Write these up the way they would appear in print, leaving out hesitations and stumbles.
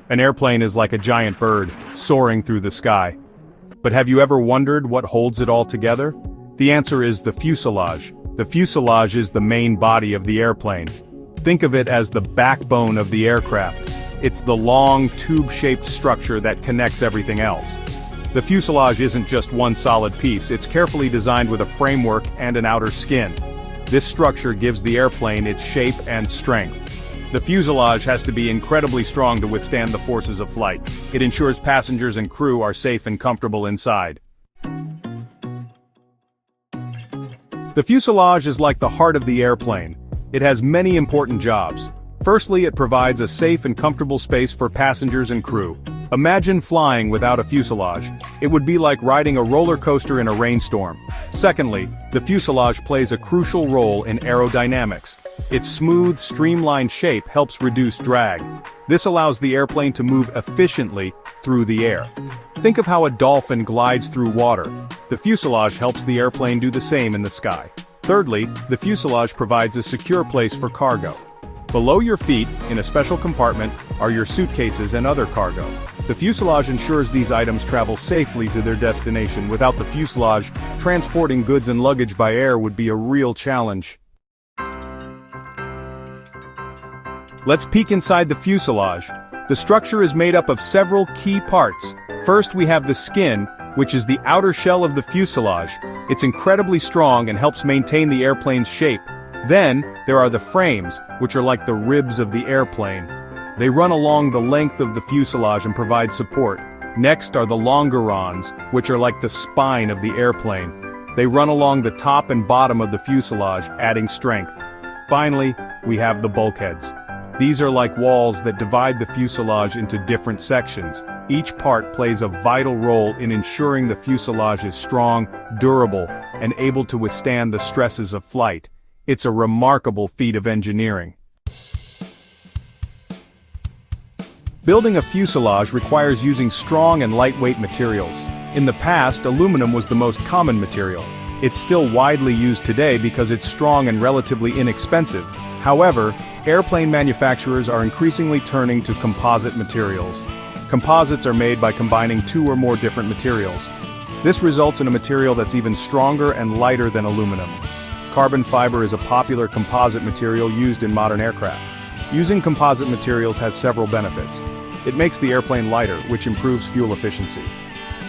An airplane is like a giant bird, soaring through the sky. But have you ever wondered what holds it all together? The answer is the fuselage. The fuselage is the main body of the airplane. Think of it as the backbone of the aircraft. It's the long, tube-shaped structure that connects everything else. The fuselage isn't just one solid piece, it's carefully designed with a framework and an outer skin. This structure gives the airplane its shape and strength. The fuselage has to be incredibly strong to withstand the forces of flight. It ensures passengers and crew are safe and comfortable inside. The fuselage is like the heart of the airplane. It has many important jobs. Firstly, it provides a safe and comfortable space for passengers and crew. Imagine flying without a fuselage. It would be like riding a roller coaster in a rainstorm. Secondly, the fuselage plays a crucial role in aerodynamics. Its smooth, streamlined shape helps reduce drag. This allows the airplane to move efficiently through the air. Think of how a dolphin glides through water. The fuselage helps the airplane do the same in the sky. Thirdly, the fuselage provides a secure place for cargo. Below your feet, in a special compartment, are your suitcases and other cargo. The fuselage ensures these items travel safely to their destination. Without the fuselage, transporting goods and luggage by air would be a real challenge. Let's peek inside the fuselage. The structure is made up of several key parts. First, we have the skin, which is the outer shell of the fuselage. It's incredibly strong and helps maintain the airplane's shape. Then, there are the frames, which are like the ribs of the airplane. They run along the length of the fuselage and provide support. Next are the longerons, which are like the spine of the airplane. They run along the top and bottom of the fuselage, adding strength. Finally, we have the bulkheads. These are like walls that divide the fuselage into different sections. Each part plays a vital role in ensuring the fuselage is strong, durable, and able to withstand the stresses of flight. It's a remarkable feat of engineering. Building a fuselage requires using strong and lightweight materials. In the past, aluminum was the most common material. It's still widely used today because it's strong and relatively inexpensive. However, airplane manufacturers are increasingly turning to composite materials. Composites are made by combining two or more different materials. This results in a material that's even stronger and lighter than aluminum. Carbon fiber is a popular composite material used in modern aircraft. Using composite materials has several benefits. It makes the airplane lighter, which improves fuel efficiency.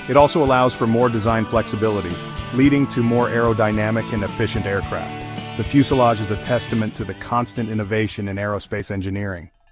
It also allows for more design flexibility, leading to more aerodynamic and efficient aircraft. The fuselage is a testament to the constant innovation in aerospace engineering.